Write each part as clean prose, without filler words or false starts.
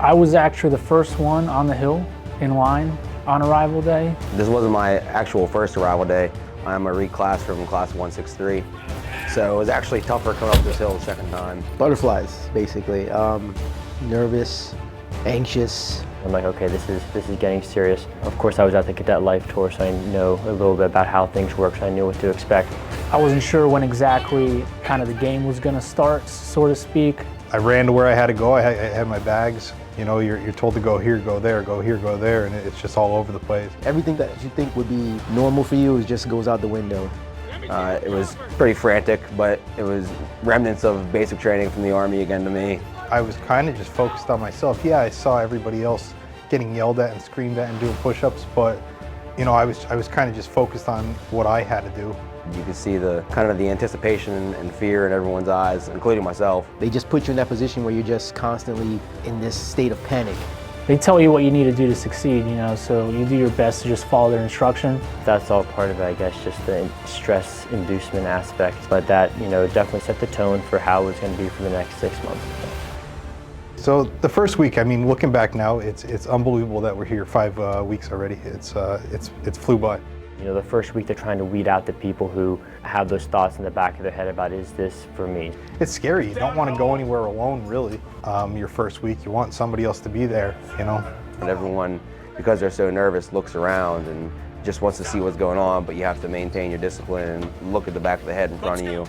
I was actually the first one on the hill in line on arrival day. This wasn't my actual first arrival day. I'm a reclass from class 163. So it was actually tougher coming up this hill the second time. Butterflies, basically. Nervous, anxious. I'm like, okay, this is getting serious. Of course, I was at the Cadet Life Tour, so I know a little bit about how things work, so I knew what to expect. I wasn't sure when exactly kind of the game was going to start, so to speak. I ran to where I had to go. I had my bags. You know, you're told to go here, go there, go here, go there, and it's just all over the place. Everything that you think would be normal for you just goes out the window. It was pretty frantic, but it was remnants of basic training from the Army again to me. I was kind of just focused on myself. Yeah, I saw everybody else getting yelled at and screamed at and doing push-ups, but you know, I was kind of just focused on what I had to do. You could see the kind of the anticipation and fear in everyone's eyes, including myself. They just put you in that position where you're just constantly in this state of panic. They tell you what you need to do to succeed, you know, so you do your best to just follow their instruction. That's all part of it, I guess, just the stress inducement aspect. But that, you know, definitely set the tone for how it's going to be for the next 6 months. So the first week, I mean, looking back now, it's unbelievable that we're here 5 weeks already. It's flew by. You know, the first week they're trying to weed out the people who have those thoughts in the back of their head about, is this for me? It's scary. You don't want to go anywhere alone, really. Your first week, you want somebody else to be there, you know? And everyone, because they're so nervous, looks around and just wants to see what's going on, but you have to maintain your discipline and look at the back of the head in front of you.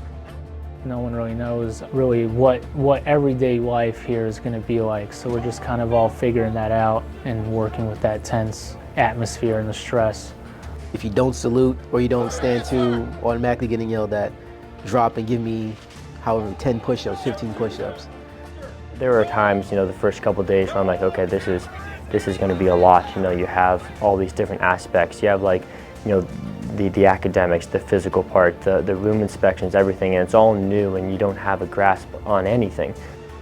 No one really knows what everyday life here is going to be like, so we're just kind of all figuring that out and working with that tense atmosphere and the stress. If you don't salute or you don't stand to, automatically getting yelled at, drop and give me however 10 push-ups, 15 push-ups. There were times, you know, the first couple of days where I'm like, okay, this is going to be a lot. You know, you have all these different aspects. You have, like, you know, the academics, the physical part, the room inspections, everything, and it's all new and you don't have a grasp on anything.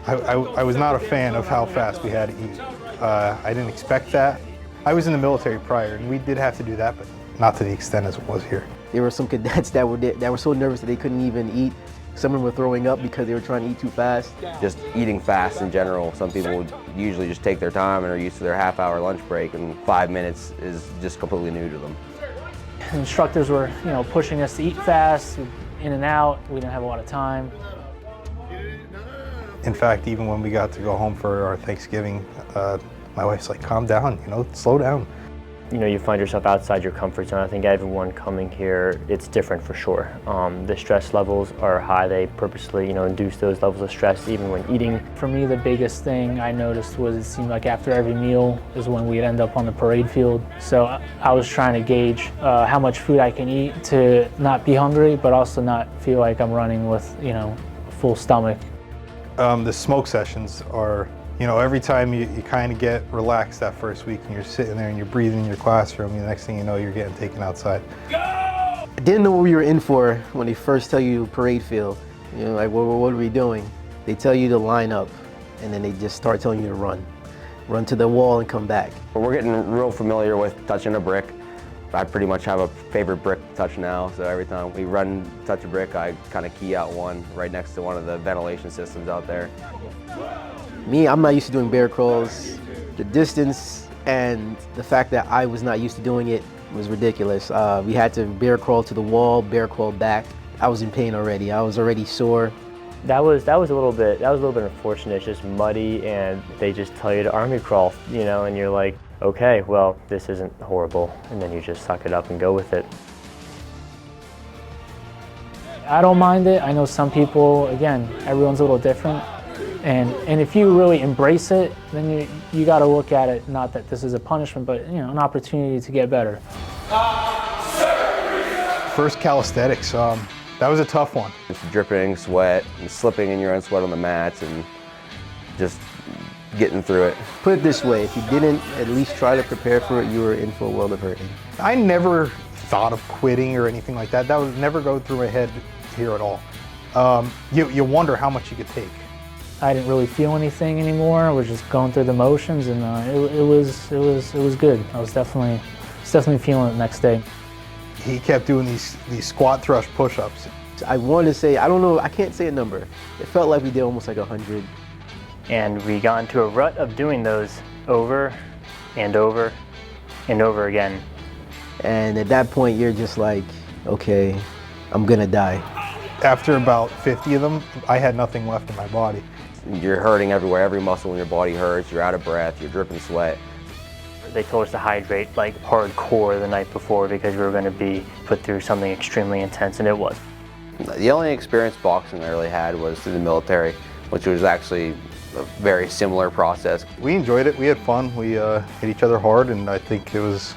I was not a fan of how fast we had to eat. I didn't expect that. I was in the military prior and we did have to do that, but not to the extent as it was here. There were some cadets that were so nervous that they couldn't even eat. Some of them were throwing up because they were trying to eat too fast. Just eating fast in general. Some people would usually just take their time and are used to their half-hour lunch break, and 5 minutes is just completely new to them. The instructors were, you know, pushing us to eat fast, in and out. We didn't have a lot of time. In fact, even when we got to go home for our Thanksgiving, my wife's like, calm down, you know, slow down. You know, you find yourself outside your comfort zone. I think everyone coming here, it's different for sure. The stress levels are high. They purposely, you know, induce those levels of stress even when eating. For me, the biggest thing I noticed was it seemed like after every meal is when we'd end up on the parade field. So I was trying to gauge how much food I can eat to not be hungry, but also not feel like I'm running with, you know, a full stomach. The smoke sessions are, you know, every time you kind of get relaxed that first week and you're sitting there and you're breathing in your classroom, the next thing you know, you're getting taken outside. I didn't know what we were in for when they first tell you parade field. You know, like, what are we doing? They tell you to line up and then they just start telling you to run. Run to the wall and come back. We're getting real familiar with touching a brick. I pretty much have a favorite brick to touch now, so every time we run, touch a brick, I kind of key out one right next to one of the ventilation systems out there. Me, I'm not used to doing bear crawls. The distance and the fact that I was not used to doing it was ridiculous. We had to bear crawl to the wall, bear crawl back. I was in pain already. I was already sore. That was a little bit unfortunate. It's just muddy, and they just tell you to army crawl, you know, and you're like, okay, well, this isn't horrible, and then you just suck it up and go with it. I don't mind it. I know some people, again, everyone's a little different. And if you really embrace it, then you got to look at it, not that this is a punishment, but, you know, an opportunity to get better. First calisthenics, that was a tough one. Just dripping sweat and slipping in your own sweat on the mats and just getting through it. Put it this way, if you didn't at least try to prepare for it, you were in for a world of hurting. I never thought of quitting or anything like that. That would never go through my head here at all. You wonder how much you could take. I didn't really feel anything anymore. I was just going through the motions, and it was good. I was definitely feeling it the next day. He kept doing these squat thrust push-ups. I want to say, I don't know, I can't say a number. It felt like we did almost like 100 And we got into a rut of doing those over and over and over again. And at that point, you're just like, okay, I'm gonna die. After about 50 of them, I had nothing left in my body. You're hurting everywhere. Every muscle in your body hurts. You're out of breath. You're dripping sweat. They told us to hydrate like hardcore the night before because we were going to be put through something extremely intense, and it was. The only experience boxing I really had was through the military, which was actually a very similar process. We enjoyed it. We had fun. We hit each other hard, and I think it was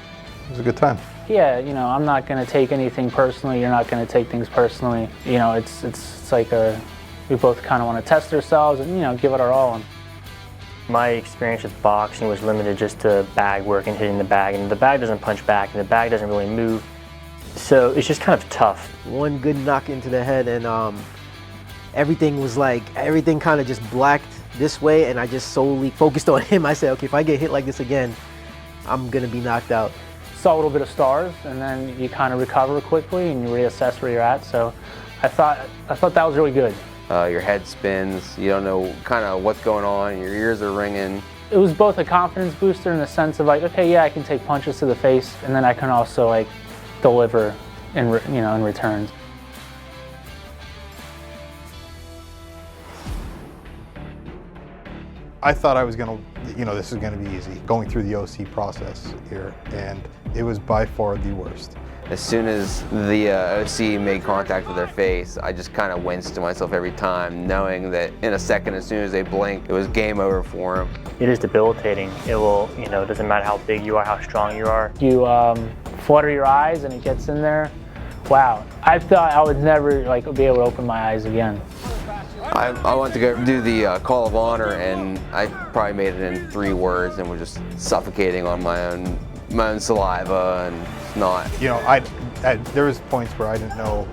a good time. Yeah, you know, I'm not going to take anything personally. You're not going to take things personally. You know, it's like we both kind of want to test ourselves and, you know, give it our all. My experience with boxing was limited just to bag work and hitting the bag, and the bag doesn't punch back and the bag doesn't really move. So it's just kind of tough. One good knock into the head, and everything was like, everything kind of just blacked this way, and I just solely focused on him. I said, okay, if I get hit like this again, I'm gonna be knocked out. Saw a little bit of stars, and then you kind of recover quickly and you reassess where you're at. So I thought that was really good. Your head spins. You don't know kind of what's going on. Your ears are ringing. It was both a confidence booster in the sense of like, okay, yeah, I can take punches to the face, and then I can also like deliver in returns. I thought I was gonna, this is gonna be easy, going through the OC process here, and it was by far the worst. As soon as the OC made contact with their face, I just kind of winced to myself every time, knowing that in a second, as soon as they blinked, it was game over for them. It is debilitating. It will, it doesn't matter how big you are, how strong you are. You flutter your eyes and it gets in there. Wow, I thought I would never be able to open my eyes again. I went to go do the Call of Honor, and I probably made it in 3 words and was just suffocating on my own saliva and snot. There was points where I didn't know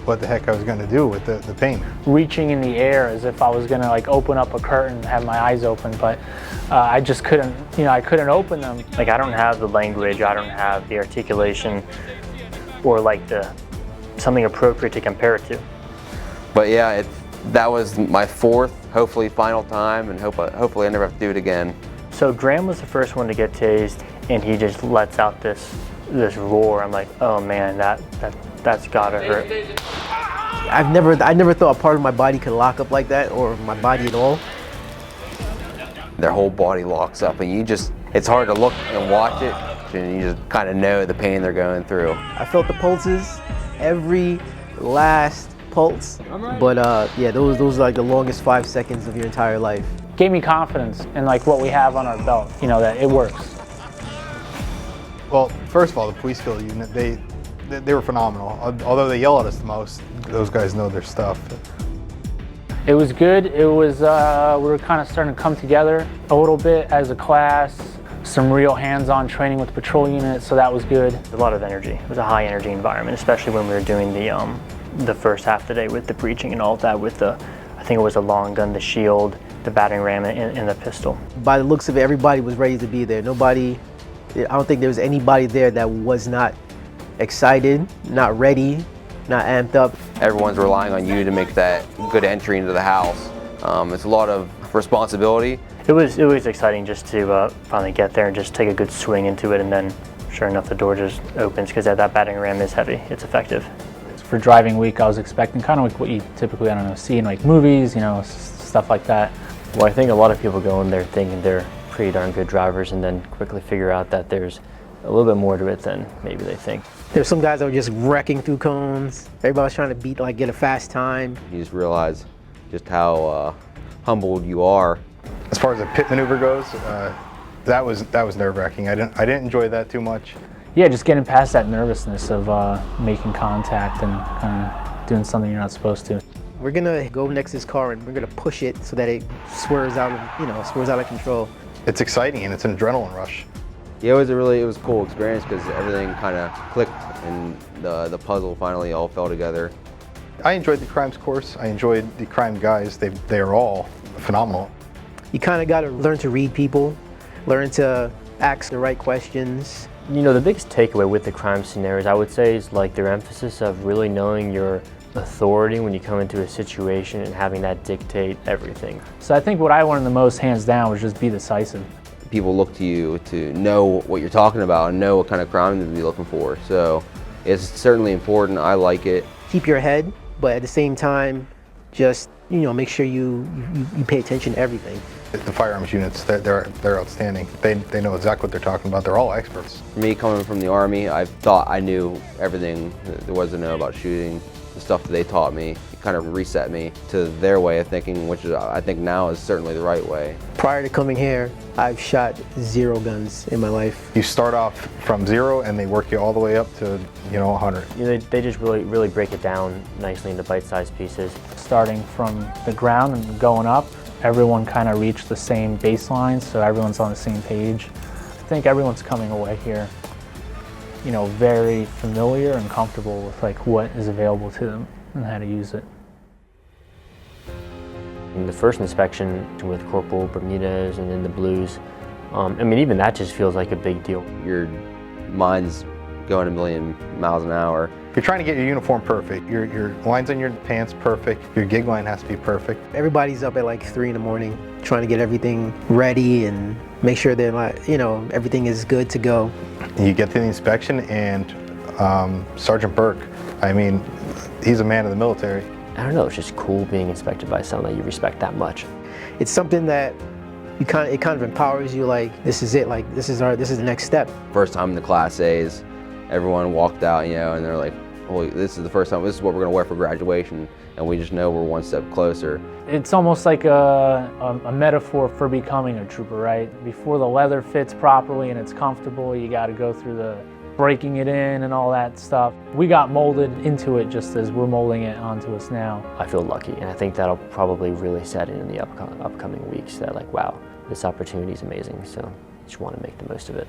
what the heck I was going to do with the pain. Reaching in the air as if I was going to open up a curtain and have my eyes open, but I just couldn't, I couldn't open them. I don't have the language, I don't have the articulation, or something appropriate to compare it to. But yeah, that was my 4th, hopefully final time, and hopefully I never have to do it again. So Graham was the first one to get tased, and he just lets out this roar. I'm like, oh man, that's gotta hurt. I never thought a part of my body could lock up like that, or my body at all. Their whole body locks up, and it's hard to look and watch it, and you just kind of know the pain they're going through. I felt the pulses, every last pulse, but yeah, those are like the longest 5 seconds of your entire life. Gave me confidence in what we have on our belt, that it works. Well, first of all, the police field unit, they were phenomenal. Although they yell at us the most, those guys know their stuff. It was good. It was, we were kind of starting to come together a little bit as a class, some real hands-on training with the patrol unit, so that was good. A lot of energy. It was a high energy environment, especially when we were doing the first half of the day with the breaching and all of that with I think it was the long gun, the shield, the battering ram, and the pistol. By the looks of it, everybody was ready to be there. I don't think there was anybody there that was not excited, not ready, not amped up. Everyone's relying on you to make that good entry into the house. It's a lot of responsibility. It was exciting just to finally get there and just take a good swing into it, and then sure enough the door just opens because that battering ram is heavy. It's effective. For driving week, I was expecting kind of what you typically, see in movies, stuff like that. Well, I think a lot of people go in there thinking they're pretty darn good drivers and then quickly figure out that there's a little bit more to it than maybe they think. There's some guys that were just wrecking through cones. Everybody's trying to get a fast time. You just realize just how humbled you are. As far as the pit maneuver goes, that was nerve-wracking. I didn't enjoy that too much. Yeah, just getting past that nervousness of making contact and kind of doing something you're not supposed to. We're gonna go next to this car and we're gonna push it so that it swerves out of control. It's exciting and it's an adrenaline rush. Yeah, it was a cool experience because everything kind of clicked and the puzzle finally all fell together. I enjoyed the crimes course. I enjoyed the crime guys. They are all phenomenal. You kind of got to learn to read people, learn to ask the right questions. The biggest takeaway with the crime scenarios, I would say, is their emphasis of really knowing your authority when you come into a situation and having that dictate everything. So I think what I learned the most, hands down, was just be decisive. People look to you to know what you're talking about and know what kind of crime to be looking for. So it's certainly important. I like it. Keep your head, but at the same time, just make sure you pay attention to everything. The firearms units, they're outstanding. They know exactly what they're talking about. They're all experts. For me, coming from the Army, I thought I knew everything there was to know about shooting. The stuff that they taught me kind of reset me to their way of thinking, which is, I think now is certainly the right way. Prior to coming here, I've shot 0 guns in my life. You start off from 0 and they work you all the way up to 100. They just really break it down nicely into bite-sized pieces. Starting from the ground and going up, everyone kind of reached the same baseline, so everyone's on the same page. I think everyone's coming away here, very familiar and comfortable with what is available to them and how to use it. In the first inspection with Corporal Bermudez and then the Blues, even that just feels like a big deal. Your mind's going a million miles an hour. You're trying to get your uniform perfect. Your lines on your pants perfect. Your gig line has to be perfect. Everybody's up at 3 in the morning trying to get everything ready and make sure that everything is good to go. You get to the inspection and Sergeant Burke, he's a man of the military. I don't know, it's just cool being inspected by someone that you respect that much. It's something that it kind of empowers you, this is it, this is the next step. First time in the Class A's, everyone walked out, and they're like, well, this is the first time, this is what we're gonna wear for graduation, and we just know we're one step closer. It's almost like a metaphor for becoming a trooper, right? Before the leather fits properly and it's comfortable, you gotta go through the breaking it in and all that stuff. We got molded into it just as we're molding it onto us now. I feel lucky, and I think that'll probably really set in the upcoming weeks that wow, this opportunity is amazing, so I just want to make the most of it.